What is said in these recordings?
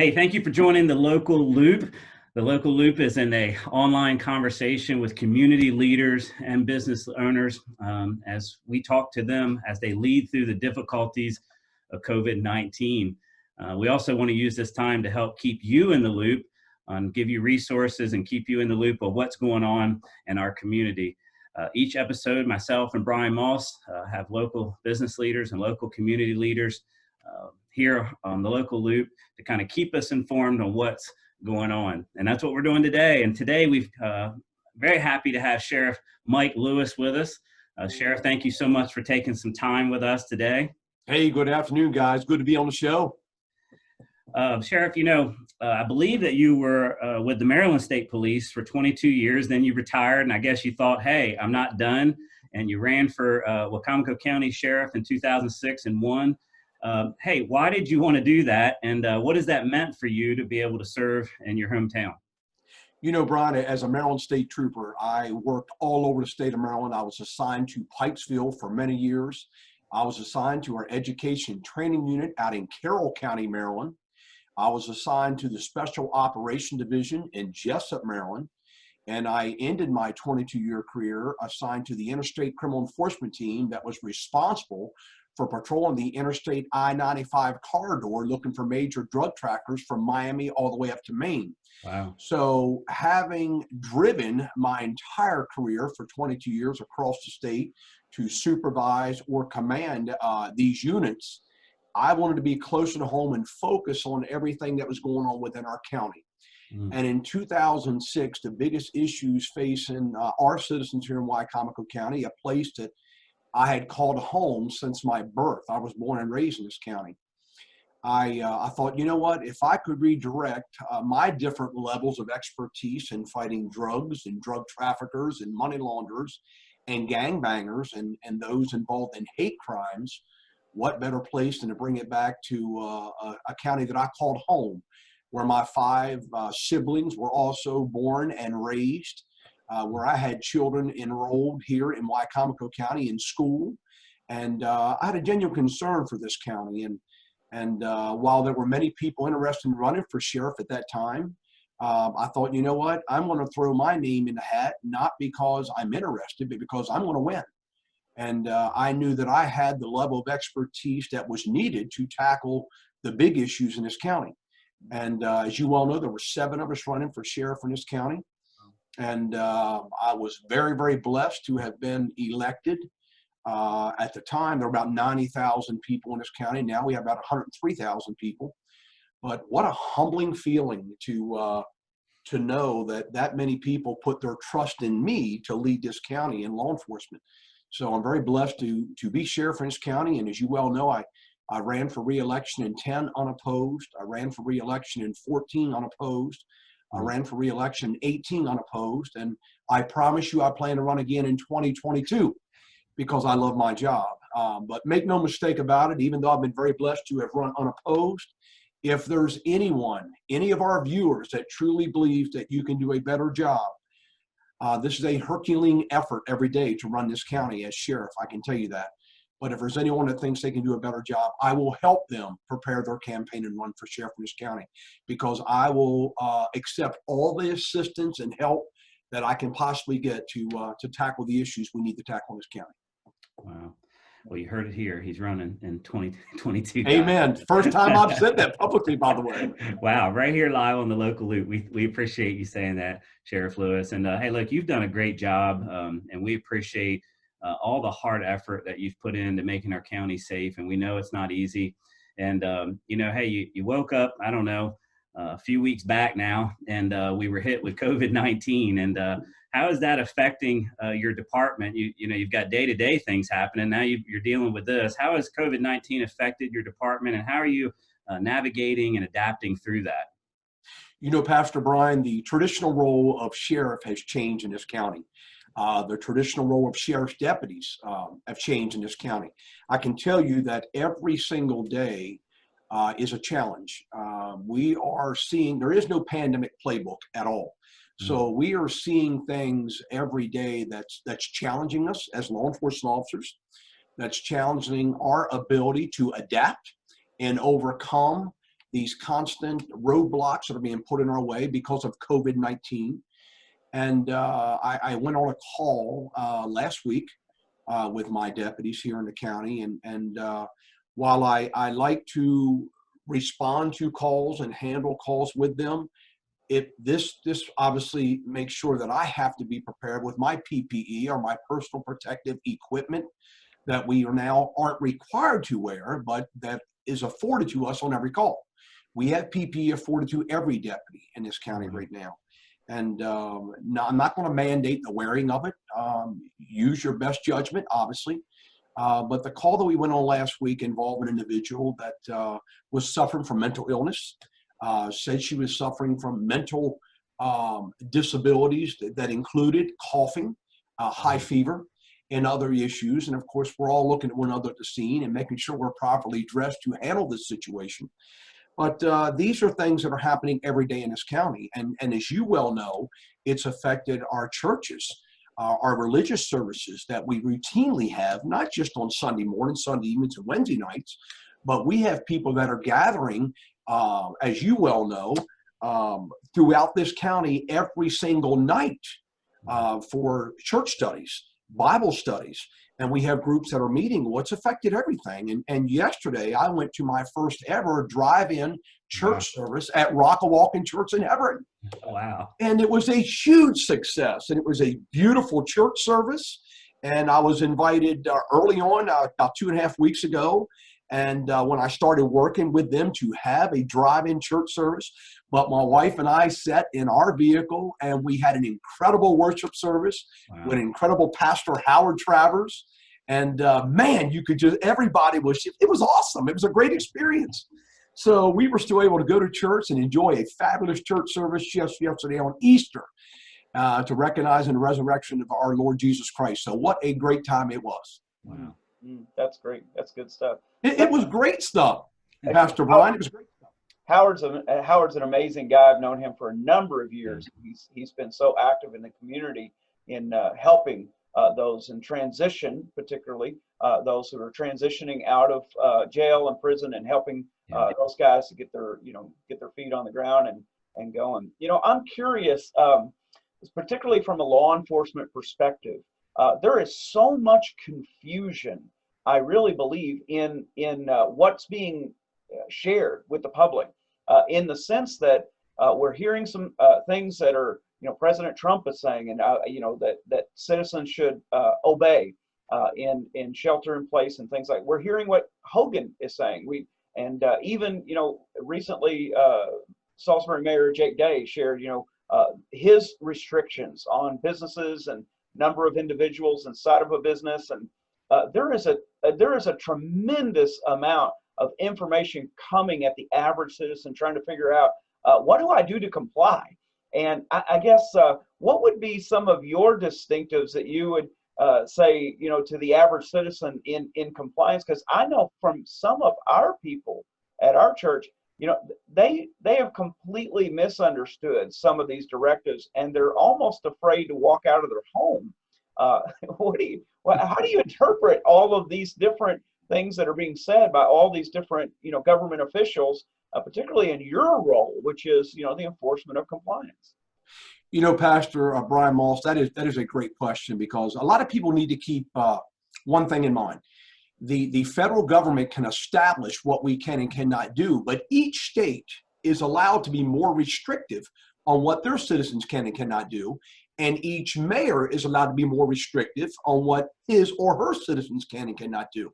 Hey, thank you for joining the Local Loop. The Local Loop is an online conversation with community leaders and business owners as we talk to them as they lead through the difficulties of COVID-19. We also want to use this time to help keep you in the loop, give you resources and keep you in the loop of what's going on in our community. Each episode, myself and Bryan have local business leaders and local community leaders here on the Local Loop to kind of keep us informed on what's going on. And that's what we're doing today. And today we've very happy to have Sheriff Mike Lewis with us. Sheriff, thank you so much for taking some time with us today. Hey, good afternoon, guys. Good to be on the show. Sheriff, I believe that you were with the Maryland State Police for 22 years, then you retired, and I guess you thought, hey, I'm not done, and you ran for Wicomico County Sheriff in 2006 and won. Hey, why did you want to do that, and what has that meant for you to be able to serve in your hometown? You know, Bryan, as a Maryland State Trooper, I worked all over the state of Maryland. I was assigned to Pikesville for many years. I was assigned to our education training unit out in Carroll County, Maryland. I was assigned to the Special Operation Division in Jessup, Maryland, and I ended my 22-year career assigned to the Interstate Criminal Enforcement Team that was responsible for patrolling the Interstate I-95 corridor looking for major drug traffickers from Miami all the way up to Maine. Wow. So having driven my entire career for 22 years across the state to supervise or command these units, I wanted to be closer to home and focus on everything that was going on within our county. And in 2006, the biggest issues facing our citizens here in Wicomico County, a place that I had called home since my birth. I was born and raised in this county. I thought, you know what, if I could redirect my different levels of expertise in fighting drugs and drug traffickers and money launderers and gangbangers and those involved in hate crimes, what better place than to bring it back to a county that I called home, where my five siblings were also born and raised, where I had children enrolled here in Wicomico County in school. And I had a genuine concern for this county. And while there were many people interested in running for sheriff at that time, I thought, you know what, I'm going to throw my name in the hat, not because I'm interested, but because I'm going to win. And I knew that I had the level of expertise that was needed to tackle the big issues in this county. And as you well know, there were 7 of us running for sheriff in this county. And I was very, very blessed to have been elected. At the time, there were about 90,000 people in this county. Now we have about 103,000 people. But what a humbling feeling to know that many people put their trust in me to lead this county in law enforcement. So I'm very blessed to be sheriff in this county. And as you well know, I ran for re-election in 10 unopposed. I ran for re-election in 14 unopposed. I ran for re-election in 18 unopposed. And I promise you I plan to run again in 2022 because I love my job. But make no mistake about it, even though I've been very blessed to have run unopposed, if there's anyone, any of our viewers that truly believes that you can do a better job, this is a Herculean effort every day to run this county as sheriff, I can tell you that. But if there's anyone that thinks they can do a better job, I will help them prepare their campaign and run for sheriff in this county, because I will accept all the assistance and help that I can possibly get to tackle the issues we need to tackle in this county. Wow. Well, you heard it here. He's running in 2022. Amen. First time I've said that publicly, by the way. Wow. Right here live on the Local Loop. We appreciate you saying that, Sheriff Lewis. And hey, look, you've done a great job, and we appreciate all the hard effort that you've put into making our county safe. And we know it's not easy. And, hey, you woke up, I don't know, a few weeks back now, and we were hit with COVID-19. And how is that affecting your department? You've got day-to-day things happening. Now you're dealing with this. How has COVID-19 affected your department, and how are you navigating and adapting through that? You know, Pastor Bryan, the traditional role of sheriff has changed in this county. The traditional role of sheriff's deputies have changed in this county. I can tell you that every single day is a challenge. We are seeing, there is no pandemic playbook at all. So we are seeing things every day that's challenging us as law enforcement officers, that's challenging our ability to adapt and overcome these constant roadblocks that are being put in our way because of COVID-19. And I went on a call last week with my deputies here in the county. And while I like to respond to calls and handle calls with them, this obviously makes sure that I have to be prepared with my PPE or my personal protective equipment that we aren't required to wear, but that is afforded to us on every call. We have PPE afforded to every deputy in this county right now. And no, I'm not going to mandate the wearing of it. Use your best judgment, obviously. But the call that we went on last week involved an individual that was suffering from mental illness, said she was suffering from mental disabilities that included coughing, high fever, and other issues. And of course, we're all looking at one another at the scene and making sure we're properly dressed to handle this situation. But these are things that are happening every day in this county. And as you well know, it's affected our churches, our religious services that we routinely have, not just on Sunday mornings, Sunday evenings, and Wednesday nights, but we have people that are gathering, as you well know, throughout this county every single night for church studies, Bible studies. And we have groups that are meeting. Well, it's affected everything. And yesterday, I went to my first ever drive-in church service at Wicomico Church in Everett. Wow. And it was a huge success. And it was a beautiful church service. And I was invited early on, about 2.5 weeks ago. And when I started working with them to have a drive-in church service, but my wife and I sat in our vehicle and we had an incredible worship service with incredible Pastor Howard Travers. And man, you could just, everybody was, it was awesome. It was a great experience. So we were still able to go to church and enjoy a fabulous church service just yesterday on Easter to recognize the resurrection of our Lord Jesus Christ. So what a great time it was. Wow. That's great. That's good stuff. It was great stuff, Pastor Bryan. It was great stuff. Howard's an amazing guy. I've known him for a number of years. He's been so active in the community in helping those in transition, particularly those who are transitioning out of jail and prison, and helping those guys to get their feet on the ground and going. I'm curious, particularly from a law enforcement perspective. There is so much confusion, I really believe, in what's being shared with the public, in the sense that we're hearing some things that are, President Trump is saying, and that citizens should obey in shelter in place and things like. We're hearing what Hogan is saying. Even recently, Salisbury Mayor Jake Day shared his restrictions on businesses and number of individuals inside of a business, and there is a tremendous amount of information coming at the average citizen trying to figure out what do I do to comply. And I guess what would be some of your distinctives that you would say to the average citizen in compliance? Because I know from some of our people at our church, they have completely misunderstood some of these directives, and they're almost afraid to walk out of their home. How do you interpret all of these different things that are being said by all these different government officials, particularly in your role, which is the enforcement of compliance? Pastor Bryan Moss, that is a great question, because a lot of people need to keep one thing in mind. The federal government can establish what we can and cannot do, but each state is allowed to be more restrictive on what their citizens can and cannot do, and each mayor is allowed to be more restrictive on what his or her citizens can and cannot do.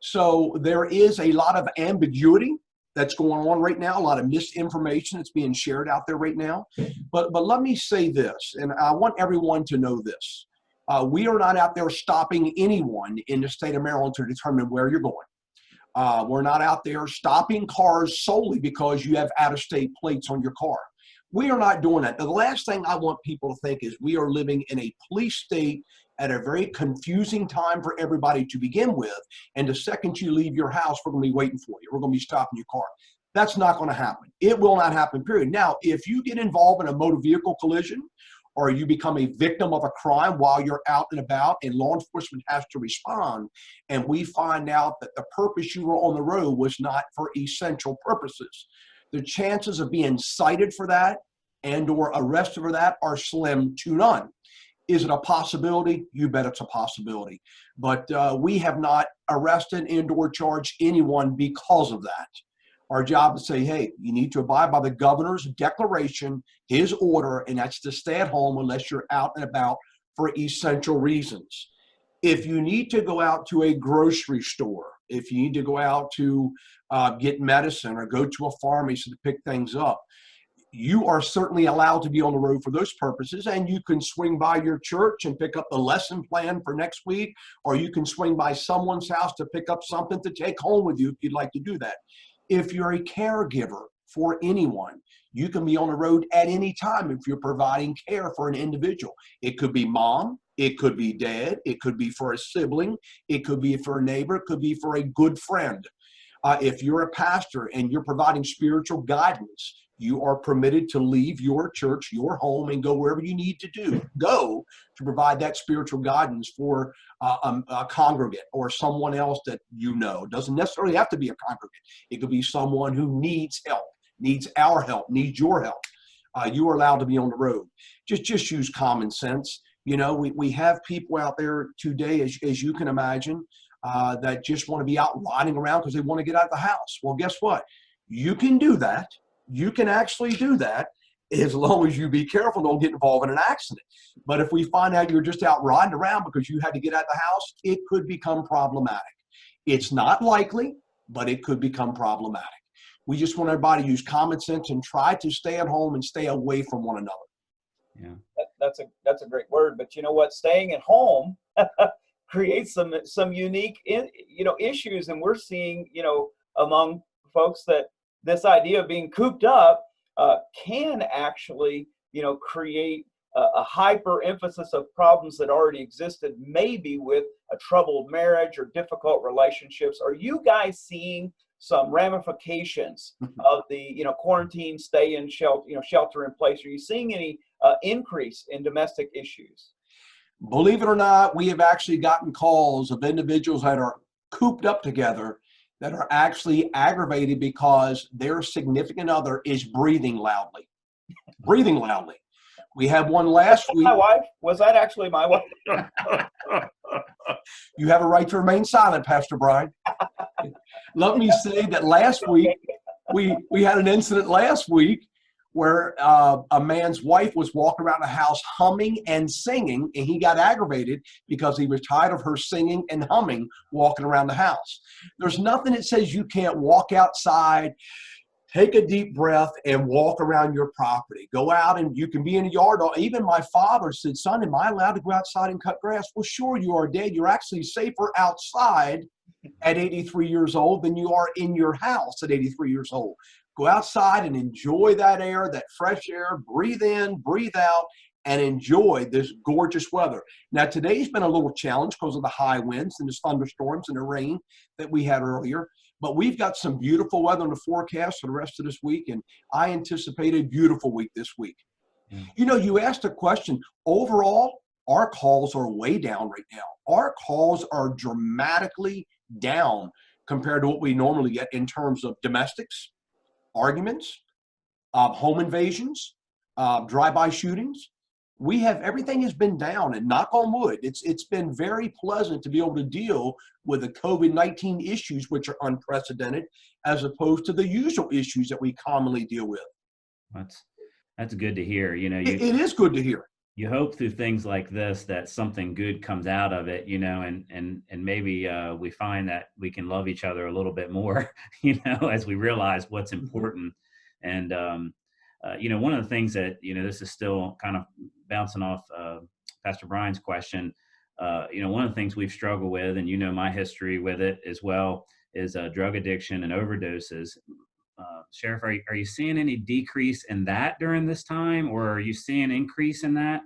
So there is a lot of ambiguity that's going on right now, a lot of misinformation that's being shared out there right now. But let me say this, and I want everyone to know this. We are not out there stopping anyone in the state of Maryland to determine where you're going. We're not out there stopping cars solely because you have out-of-state plates on your car. We are not doing that. The last thing I want people to think is we are living in a police state at a very confusing time for everybody to begin with. And the second you leave your house, we're going to be waiting for you. We're going to be stopping your car. That's not going to happen. It will not happen, period. Now, if you get involved in a motor vehicle collision, or you become a victim of a crime while you're out and about and law enforcement has to respond, and we find out that the purpose you were on the road was not for essential purposes. The chances of being cited for that and or arrested for that are slim to none. Is it a possibility? You bet it's a possibility. But we have not arrested and or charged anyone because of that. Our job is to say, hey, you need to abide by the governor's declaration, his order, and that's to stay at home unless you're out and about for essential reasons. If you need to go out to a grocery store, if you need to go out to get medicine or go to a pharmacy to pick things up, you are certainly allowed to be on the road for those purposes, and you can swing by your church and pick up the lesson plan for next week, or you can swing by someone's house to pick up something to take home with you if you'd like to do that. If you're a caregiver for anyone, you can be on the road at any time if you're providing care for an individual. It could be mom, it could be dad, it could be for a sibling, it could be for a neighbor, it could be for a good friend. If you're a pastor and you're providing spiritual guidance, you are permitted to leave your church, your home, and go wherever you need to go to provide that spiritual guidance for a congregant or someone else that you know. It doesn't necessarily have to be a congregant. It could be someone who needs help, needs our help, needs your help. You are allowed to be on the road. Just use common sense. You know, we have people out there today, as you can imagine, that just want to be out riding around because they want to get out of the house. Well, guess what? You can do that. You can actually do that as long as you be careful, don't get involved in an accident. But if we find out you're just out riding around because you had to get out of the house, it could become problematic. It's not likely, but it could become problematic. We just want everybody to use common sense and try to stay at home and stay away from one another. Yeah, that's a great word. But you know what? Staying at home creates some unique issues, and we're seeing among folks that this idea of being cooped up can actually, create a hyper emphasis of problems that already existed, maybe with a troubled marriage or difficult relationships. Are you guys seeing some ramifications of the, quarantine, stay in shelter in place? Are you seeing any increase in domestic issues? Believe it or not, we have actually gotten calls of individuals that are cooped up together that are actually aggravated because their significant other is breathing loudly. Breathing loudly. We had one last week. My wife? Was that actually my wife? You have a right to remain silent, Pastor Bryan. Let me say that last week, we had an incident last week where a man's wife was walking around the house humming and singing, and he got aggravated because he was tired of her singing and humming walking around the house. There's nothing that says you can't walk outside, take a deep breath, and walk around your property. Go out and you can be in the yard. Even my father said, son, am I allowed to go outside and cut grass? Well, sure, you are, Dad. You're actually safer outside at 83 years old than you are in your house at 83 years old. Go outside and enjoy that air, that fresh air, breathe in, breathe out, and enjoy this gorgeous weather. Now, today's been a little challenge because of the high winds and the thunderstorms and the rain that we had earlier, but we've got some beautiful weather in the forecast for the rest of this week, and I anticipate a beautiful week this week. You asked a question. Overall, our calls are way down right now. Our calls are dramatically down compared to what we normally get in terms of domestics, arguments, home invasions, drive-by shootings. Everything has been down, and knock on wood, it's been very pleasant to be able to deal with the COVID-19 issues, which are unprecedented, as opposed to the usual issues that we commonly deal with. That's good to hear. It is good to hear. You hope through things like this that something good comes out of it, and maybe we find that we can love each other a little bit more, as we realize what's important. And, one of the things that, this is still kind of bouncing off Pastor Bryan's question. One of the things we've struggled with, and my history with it as well, is drug addiction and overdoses. Sheriff, are you seeing any decrease in that during this time, or are you seeing increase in that?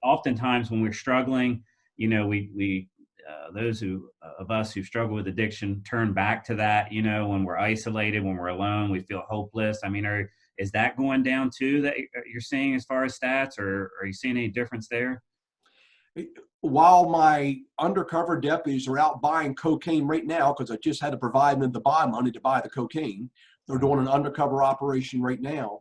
Oftentimes when we're struggling, we those of us who struggle with addiction turn back to that, when we're isolated, when we're alone, we feel hopeless. I mean, is that going down too, that you're seeing as far as stats, or are you seeing any difference there? While my undercover deputies are out buying cocaine right now, because I just had to provide them the buy money to buy the cocaine, they're doing an undercover operation right now.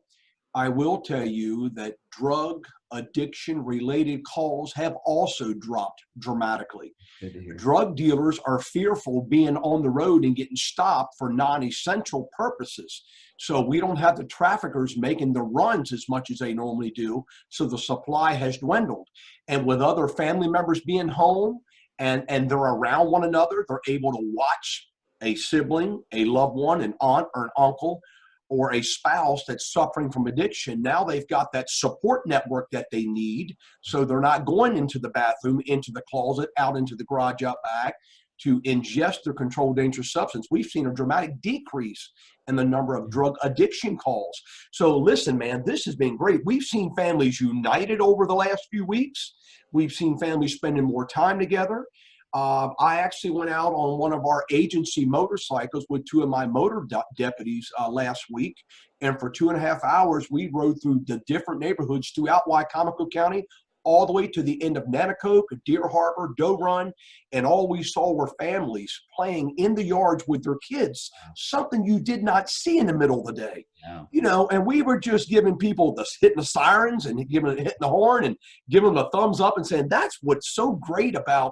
I will tell you that drug addiction related calls have also dropped dramatically. Good to hear. Drug dealers are fearful being on the road and getting stopped for non-essential purposes. So we don't have the traffickers making the runs as much as they normally do. So the supply has dwindled. And with other family members being home and they're around one another, they're able to watch a sibling, a loved one, an aunt or an uncle, or a spouse that's suffering from addiction. Now they've got that support network that they need, so they're not going into the bathroom, into the closet, out into the garage, out back to ingest their controlled dangerous substance. We've seen a dramatic decrease in the number of drug addiction calls. So listen, man, this has been great. We've seen families united over the last few weeks. We've seen families spending more time together. I actually went out on one of our agency motorcycles with two of my motor deputies last week. And for 2.5 hours, we rode through the different neighborhoods throughout Wicomico County, all the way to the end of Nanticoke, Deer Harbor, Doe Run. And all we saw were families playing in the yards with their kids, something you did not see in the middle of the day. No. And we were just giving people hitting the sirens and hitting the horn and giving them a thumbs up and saying, that's what's so great about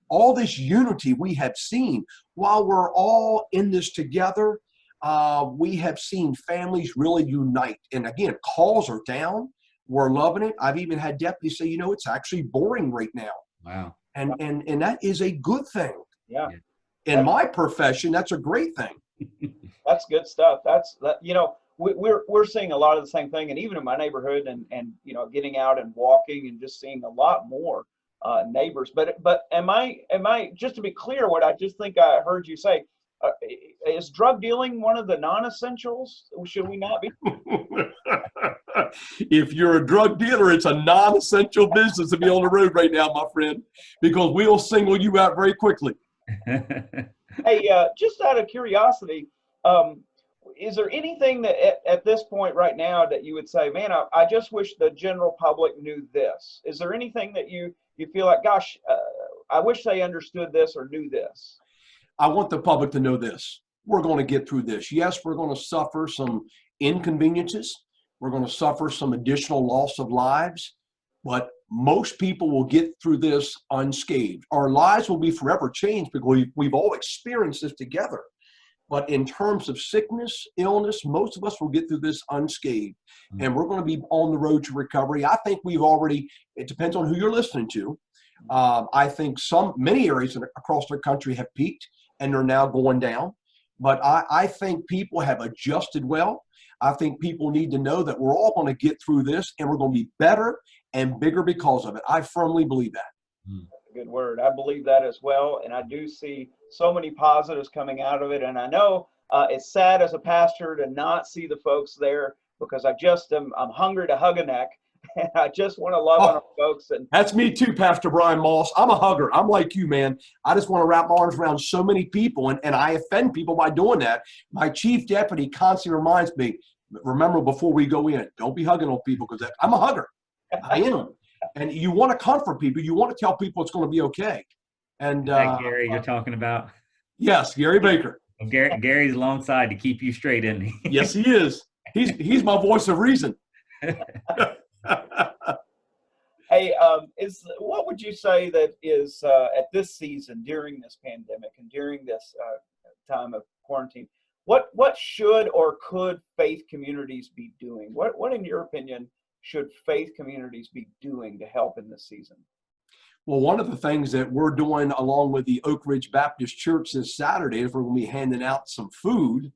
all this unity we have seen. While we're all in this together, we have seen families really unite. And again, calls are down. We're loving it. I've even had deputies say, it's actually boring right now. Wow. And that is a good thing. Yeah. In my profession, that's a great thing. That's good stuff. We're seeing a lot of the same thing, and even in my neighborhood, and getting out and walking and just seeing a lot more neighbors. But am I just to be clear, what I just think I heard you say, is drug dealing one of the non-essentials? Should we not be? If you're a drug dealer, it's a non-essential business to be on the road right now, my friend, because we'll single you out very quickly. Hey, just out of curiosity, is there anything that at this point right now that you would say, man, I just wish the general public knew this? Is there anything that you feel like, gosh, I wish they understood this or knew this? I want the public to know this. We're going to get through this. Yes, we're going to suffer some inconveniences. We're going to suffer some additional loss of lives, but most people will get through this unscathed. Our lives will be forever changed because we've all experienced this together. But in terms of sickness, illness, most of us will get through this unscathed. And we're going to be on the road to recovery. I think it depends on who you're listening to. I think many areas across the country have peaked and they're now going down. But I think people have adjusted well. I think people need to know that we're all going to get through this and we're going to be better and bigger because of it. I firmly believe that. That's a good word. I believe that as well. And I do see so many positives coming out of it. And I know it's sad as a pastor to not see the folks there, because I'm hungry to hug a neck. And I just want to love on our folks. And that's me too, Pastor Bryan Moss. I'm a hugger. I'm like you, man. I just want to wrap my arms around so many people, and I offend people by doing that. My chief deputy constantly reminds me, remember before we go in, don't be hugging on people, because I'm a hugger. I am. And you want to comfort people. You want to tell people it's going to be okay. And Gary, you're talking about? Yes, Gary Baker. Well, Gary's alongside to keep you straight, isn't he? Yes, he is. He's my voice of reason. Hey, what would you say that is at this season, during this pandemic and during this time of quarantine, what should or could faith communities be doing? What in your opinion should faith communities be doing to help in this season? Well, one of the things that we're doing along with the Oak Ridge Baptist Church this Saturday is we're going to be handing out some food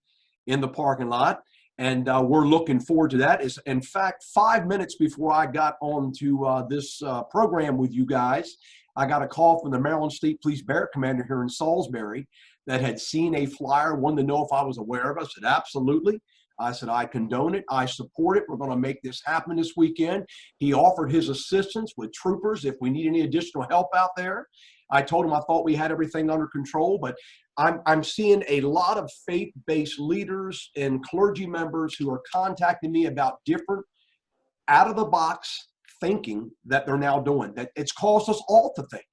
in the parking lot. And we're looking forward to that. In fact, 5 minutes before I got on to this program with you guys, I got a call from the Maryland State Police Barrack Commander here in Salisbury that had seen a flyer, wanted to know if I was aware of it. I said, absolutely. I said, I condone it. I support it. We're going to make this happen this weekend. He offered his assistance with troopers if we need any additional help out there. I told him I thought we had everything under control, but I'm seeing a lot of faith-based leaders and clergy members who are contacting me about different out-of-the-box thinking that they're now doing. That it's caused us all to think.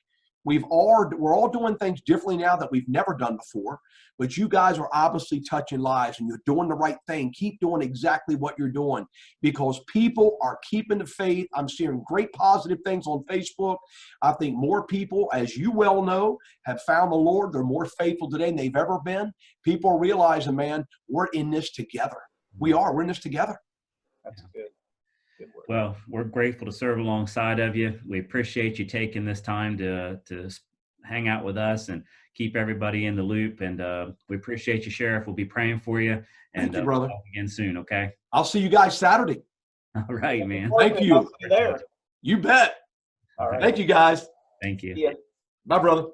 We're all doing things differently now that we've never done before, but you guys are obviously touching lives and you're doing the right thing. Keep doing exactly what you're doing because people are keeping the faith. I'm seeing great positive things on Facebook. I think more people, as you well know, have found the Lord. They're more faithful today than they've ever been. People are realizing, man, we're in this together. We're in this together. That's good. Good work. Well, we're grateful to serve alongside of you. We appreciate you taking this time to hang out with us and keep everybody in the loop. And we appreciate you, Sheriff. We'll be praying for you. And Thank you, brother. We'll talk again soon, okay? I'll see you guys Saturday. All right, man. Thank you. There. You bet. All right. Thank you, guys. Thank you. Yeah. Bye, brother.